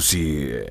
uchaguzi.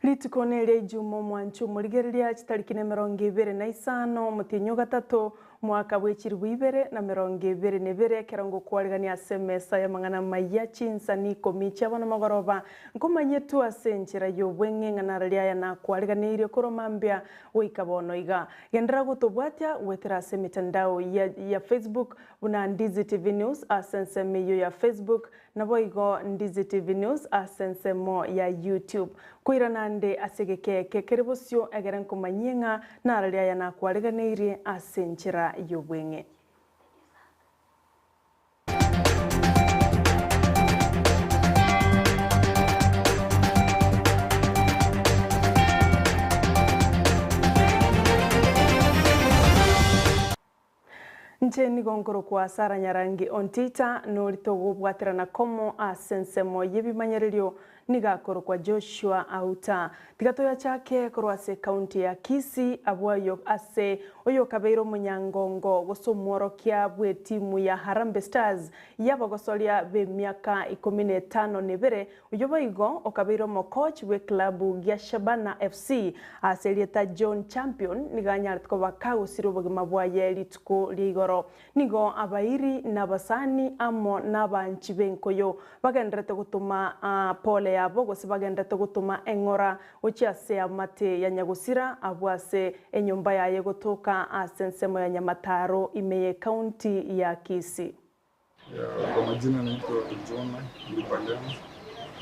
Litukonele jumo mwanchu murigereria chitariki na 25 mutinyo gatatu mwaka w'ekiri bwibere na 22 kerango kwarigania semesa ya mangana Amayia Chinsa Ikomi chabona magoroba nkomanyetu asenchira yobwenge nganararia ya na kwariganirio koromambia wikabono iga gendera gutubwatia wetera semitandao ya Facebook buna Ndizi TV News asense meyo ya Facebook na boigo Ndizi TV News asense mo ya YouTube kuiranande asegeke kekerebosio egeren komanyenga nararia ya na kwariganirie asenchira yobwenge. Ncheni gongoro kwa Sara Nyarangi ontita norito gubwatirana komo asensemo yebimanyererio nigakoro kwa Joshua Auta tigatoya chake korwase county ya Kisii abwayo ase oyo kabeiro munyangongo gosomworokia bwe timu ya Harambee Stars yabagosolia be miaka 15 nebere uyo baigo okabeiro mo coach we klabu ya Shabana FC aselieta John Champion niganyartko bakago sirobo mabwaye litko ligoro nigo abairi nabasani amo nabanchi benkoyo bagendrete gutuma pole yabo gose bagendrete gutuma engora uchiase amate ya Nyagusira abwase enyumba yaye gutoka asensemo ya Nyamataro imeye county ya Kisii. Kwa majina naitwa John Ndipagana.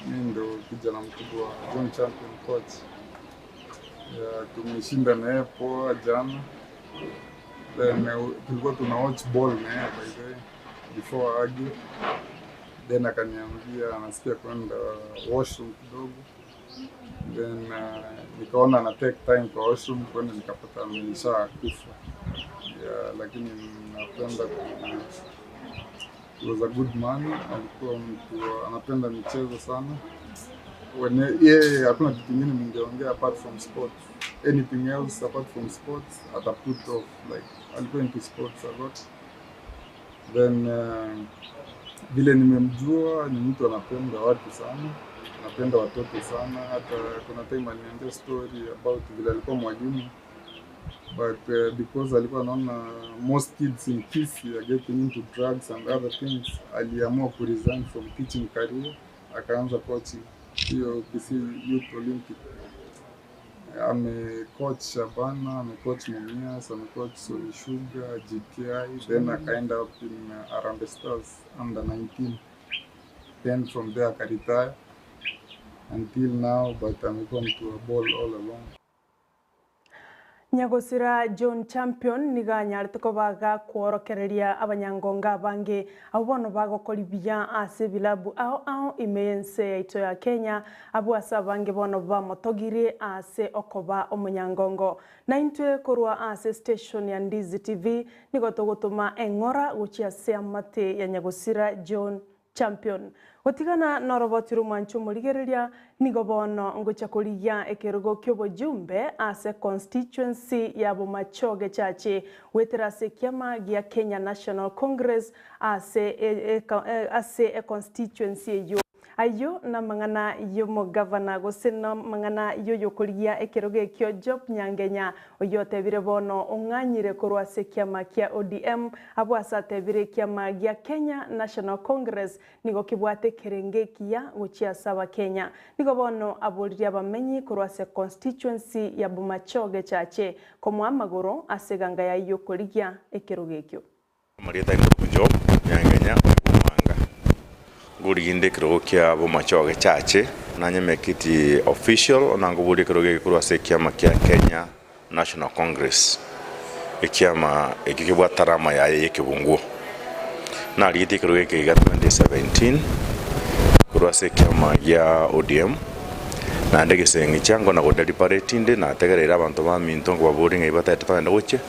Mimi ndo kijana mkubwa wa John Champion coach. Tumeshinda naye poa jana. Then tulikuwa tuna watch ball naye by the way before agi. Then akaniambia anasikia kwenda washroom kidogo. Then nikaona na take time kwa washroom kwenda nikapata amesha kufa. Lakini napenda he was a good man, alikuwa mtu anapenda michezo sana. Hakuna kitu kingine ningeongea apart from sports. Anything else apart from sports ata put off, like alikuwa into sports a lot. Then vile nimemjua ni mtu anapenda watu sana, anapenda watoto sana. Hata kuna time aliniambia story about vile alikuwa mwalimu, but because alikuwa anaona most kids in Kisii are getting into drugs and other things, aliamua ku resign from teaching career akaanza coaching. Hiyo Kisii Youth Olympic coach Shabana, coach Mumias, coach Sugar, GTI, then akaenda up in Harambee Stars under 19. Then from there akaretire until now, but amekuwa mtu wa ball all along. Nyagusira John Champion niganyartko baga kworokereria abanyangonga bange abono bagokoribia ase bilabu ao imense ito ya Kenya abwasa bange bono bamotogire ase okoba omunyangongo na intwe korwa ase station ya Ndizi TV nigotogotuma engora guchiase amate ya Nyagusira John Champion. Otigana norobotiru mwanchu murigereria nigobono ngochakuria ekerugo kyobojumbe ase constituency ya Bomachoge chache weterase kiama gia Kenya National Congress ase constituency yo ayo na mang'ana yo mugavana gusina mang'ana yo yokuria ekiroge kyo Job Nyangenya oyotebire bono ong'anyire kurwase kiama kia ODM abwasatebire kiama gia Kenya National Congress nigo kibwate kerenge kia guchia saba Kenya nigo bono aburiria abamenyi kurwase constituency ya Bumachoge chache komwamagoro aseganga ya yokuria ekiroge kyo Marieta Job Nyangenya kumanga guriginde kirogo kia Bumachoge chache nanye mekiti official onanguburi kiroge kurwase kiama kia Kenya National Congress ikiama ikikibwa tarama ya yekibungu na rigiti kiroge kiga 2017 kurwase kiama ya ODM na ndege sengi chango na kudeliberate inde na tegerera abantu ba minto ngo baburi ngai batatapanda goche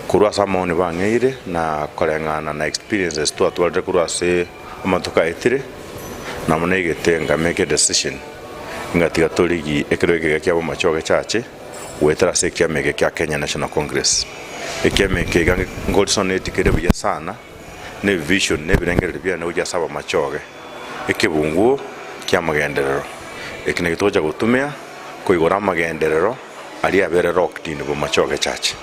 kurwasa maoni bangeire na korengana na experiences to atwalde kurwase amatoka etire na munegete ngameke decision ngatiga torigi ekiroge kia Bumachoge chache wetara se kiameke kia Kenya National Congress ekiameke gange ngolsoneti kerebuya sana ne vision ne birengere bya no ujya saba Bumachoge ekibungu kia magenderero ekine gitoja gutumia kuigora magenderero ali abere rock tini Bumachoge chache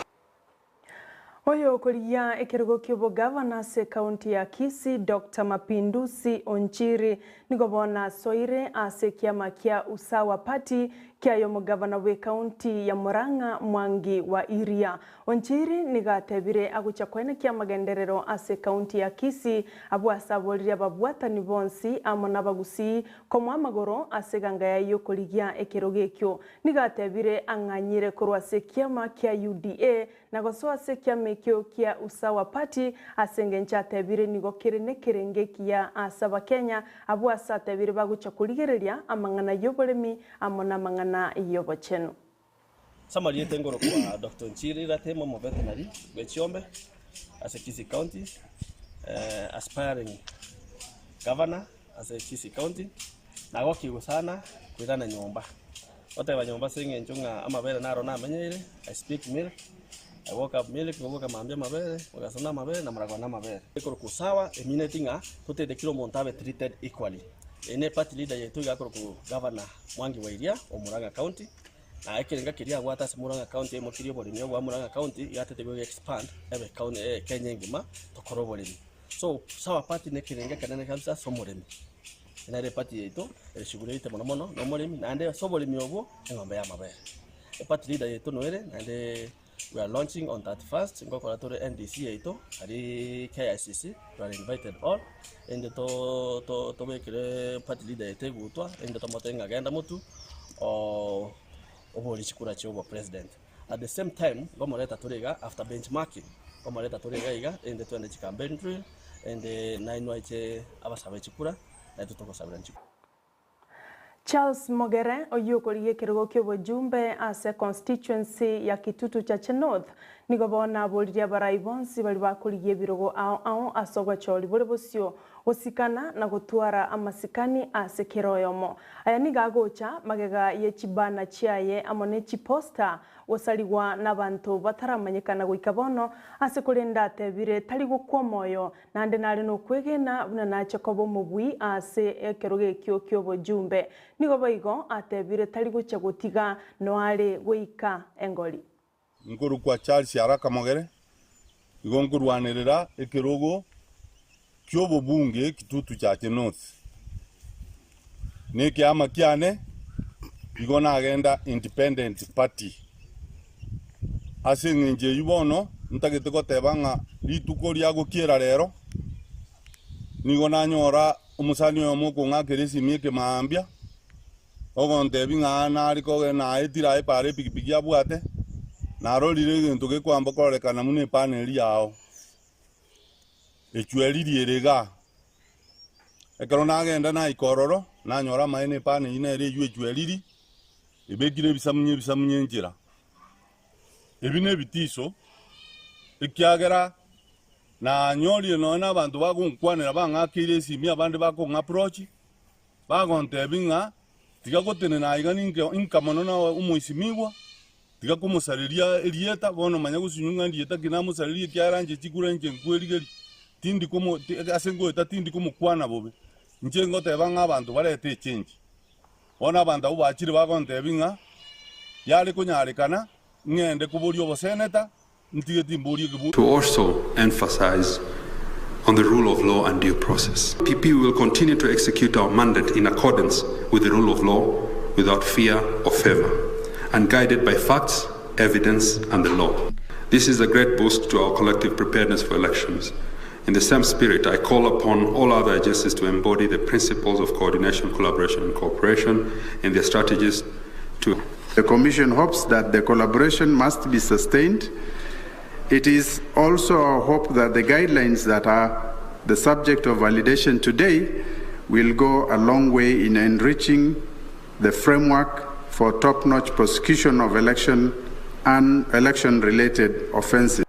Oyo kuria ekirogo kyobo governor se county ya Kisii Dr. Mapinduzi Onchiri nigobona soire ase kiama kia Usawa Party kia yomo governor we county ya Murang'a Mwangi wa Iria. Onchiri nigatebire agucha kwene kia magenderero ase county ya Kisii abwasaboriria babwatani bonsi amona bagusi komwamagoro ase ganga ya yokorigia ekirogo kyo nigatebire ang'anyire kurwase kiama kia UDA na gosoa se kiama kyo kia Usawa Party asengencha tebire nigo kirene kirenge kia asaba Kenya abwasa tebire bagucha kurigereria amang'ana yoboremi amona mang'ana yobocheno Samariete ngoro kwa Dr. Nchiri ratemo mo veterinary Bechiombe as a Kisii County aspiring governor as a Kisii County na gokigo sana kwirana nyomba oteba nyomba singe njunga amabere naro na menyere I speak milk I woke up milk ngoka mambia mabere wakasona mabere na maragwana mabere ekoro kusawa eminatinga tote de kilo montabe treated equally ene party leader yetu yakoro ku governor Mwangi wa Iria o Murang'a County na ekirenga kiria gwata Murang'a County mo kirio bori nyo wa Murang'a County yatete go expand ebe county Kenya ngima tokoro bori so sawa party ne kirenga kanene kabisa somoremi ina re party yetu shugulite mono no moremi na ande soboremi obo ngombe ya mabere party leader yetu noere na ande we are launching on 31st ngokoratore NDC yetu ari KICC we are invited all ende to bekire party leader yetu gutwa ende to motenga genda mutu o obori chikura chobo president at the same time gomoreta turega after benchmarking gomoreta turega iga ende twende campaign drill ende nainwache abasabe chikura na tutoko sabira chikura Charles Mogere oyokoriye kirogo kyobo jumbe ase constituency ya Kitutu Chache North nigobona boliria baraibonsi bali bakuriye birogo ao asogwa choli bole bosio osikana na gutwara amasikani ase kiroyomo aya nigagocha magega ye chibana chiaye amone chiposta osaliwa nabantu bataramanyekana goikabono ase kurenda tebire tali gukwomoyo nande nari no kwegena buna nache kobo mubwi ase ekiroge kyobo jumbe nigo baigo atebire tali gucha gutiga no ari goika engoli nguru kwa Charles Araka Mogere igongurwanirira ekirogo kyobo bunge Kitutu Chache North ne kiama kiane igona agenda independent party asinge yubono ntagete gotebanga lituko lya gukira rero nigona nyora umusani omo kungakirisi mieke maambia ogonte binga na ariko na etira epare pikipiki abwate na rolire gintu gekwamba korekana mune panel yao echweliri erega ekero nagenda na ikororo na nyora maene panel ine ere yue echweliri ebegire bisamunye njira ebine bitiso ekiagera na nyori no abantu bagunkwanira bangakire simi abandi approach bagonte binga tigagotene na igani inkamono na umuisimigwa tiga kumusariria elieta bono manya gusunyunga ndieta kina musariria kyaranje chikurenje nkwerigeri tindi komo asengo eta tindi komo kwana bobe nje ngoteba ng'abantu barete change bona abantu abo bachire bagontebinga yali kunyarekana ngende kuburia oboseneta ntigeti mburia kibu. To also emphasize on the rule of law and due process. PP will continue to execute our mandate in accordance with the rule of law without fear or favor and guided by facts, evidence and the law. This is a great boost to our collective preparedness for elections. In the same spirit, I call upon all other agencies to embody the principles of coordination, collaboration and cooperation in their strategies to... The Commission hopes that the collaboration must be sustained. It is also our hope that the guidelines that are the subject of validation today will go a long way in enriching the framework for top-notch prosecution of election and election-related offenses.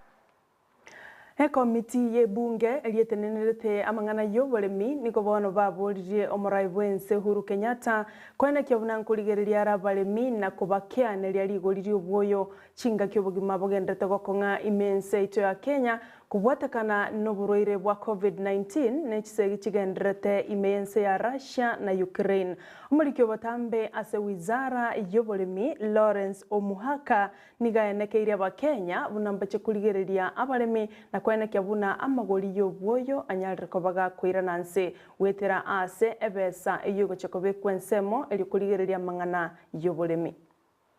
Komiti ye bunge elietenenete amangana yobolemi niko bono babolije omorai bwense Uhuru Kenyatta kwena kyabuna nkuligereria arabalemi na kubakiane lyali obwoyo chinga kyobugima bogendete gokonga imense ito ya Kenya kubwatakana n'oburwaire bwa COVID-19 n'ekisegi kigenderete imense ya Russia na Ukraine. Omulikyo batambe ase wizara yobolemi Lawrence Omuhaka nigaenekeire abakenya bunambache kuligereria abalemi na kwenekya buna amagoli y'obwoyo anyalireko bagakwira nanse wetera ase ebesa eyogo chekobe kwensemo eli kuligereria mangana yobolemi.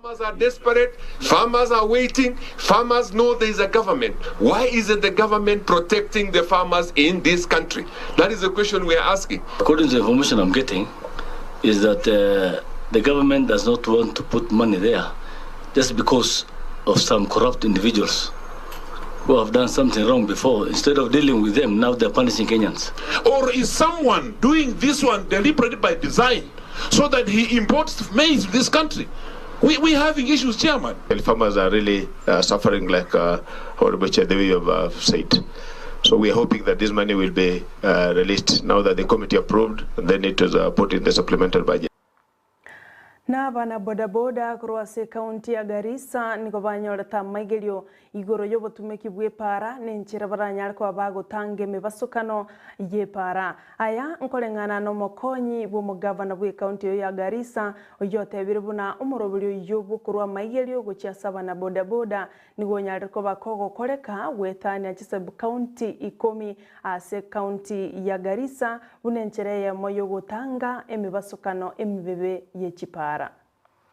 Farmers are desperate, farmers are waiting, farmers know there is a government. Why isn't the government protecting the farmers in this country? That is the question we are asking. According to the information I'm getting, is that the government does not want to put money there just because of some corrupt individuals who have done something wrong before. Instead of dealing with them, now they're punishing Kenyans. Or is someone doing this one deliberately by design so that he imports maize to this country? We're having issues, Chairman. Farmers are really suffering like Honorable Chair Devi have said. So we're hoping that this money will be released now that the committee approved, and then it was put in the supplemental budget. Na bana bodaboda kurwase kaunti ya Garissa niko banyoreta maigelio igoro yobotumeki bwepara nenchira baranyarko abago tange mebasukano yepara aya nkolengana no mokonyi bwo mugavana bwe kaunti ya Garissa oyote biribuna umurobulyo yobo kurwa maigelio gochiasaba na bodaboda nigo nyarko bakogo koleka wethani achise kaunti ikomi ase kaunti ya Garissa bunenchire ya moyo gotanga emebasukano emibebe yechipara.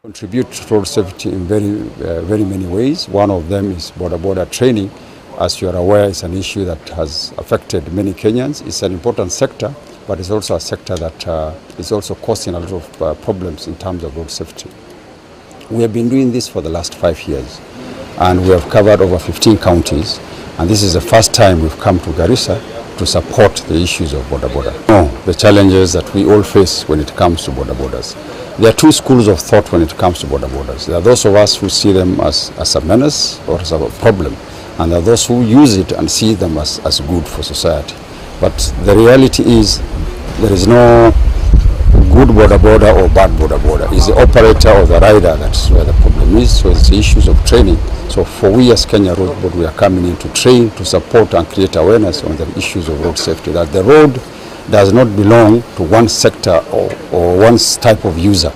Contribute to road safety in very many ways. One of them is border training. As you are aware, it's an issue that has affected many Kenyans. It's an important sector, but it's also a sector that is also causing a lot of problems in terms of road safety. We have been doing this for the last 5 years, and we have covered over 15 counties, and this is the first time we've come to Garissa to support the issues of border. The challenges that we all face when it comes to borders. There are two schools of thought when it comes to borders. There are those of us who see them as a menace or as a problem, and there are those who use it and see them as good for society. But the reality is there is no good border or bad border. It's the operator or the rider that's where the problem is. So it's the issues of training. So for we as Kenya Road Board, we are coming in to train, to support and create awareness on the issues of road safety, that the road does not belong to one sector or one type of user.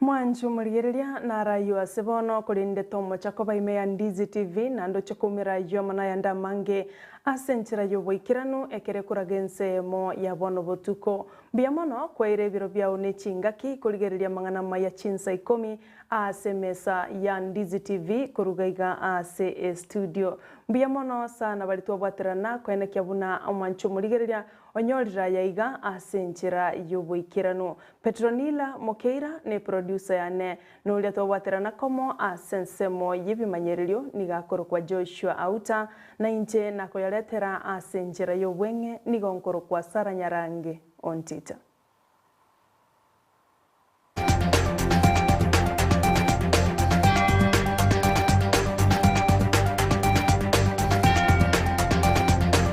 Mwanju murigereria na rayo asebono kulinde tomo chakoba imeya Ndizi TV na ndo chakumira yo manayanda mange asenchira yo boikiranu ekere kuragense mo ya bono botuko biamono kwa ire biro bya onechingaki kuligereria mangana Amayia Chinsa Ikomi ase mesa ya Ndizi TV kurugaiga ase studio biamono sana balitwa bwaterana kwa ene kyabuna omwanchu murigereria onyorira yaiga asenchira yo boikiranu Petronila Mokeira ne producer yane nulia twaterana komo asensemo yibimanyererio nigakoro kwa Joshua Auta na inche nako yaletera asenchira yo bwenge nigonkoro kwa Sara Nyarange ontita.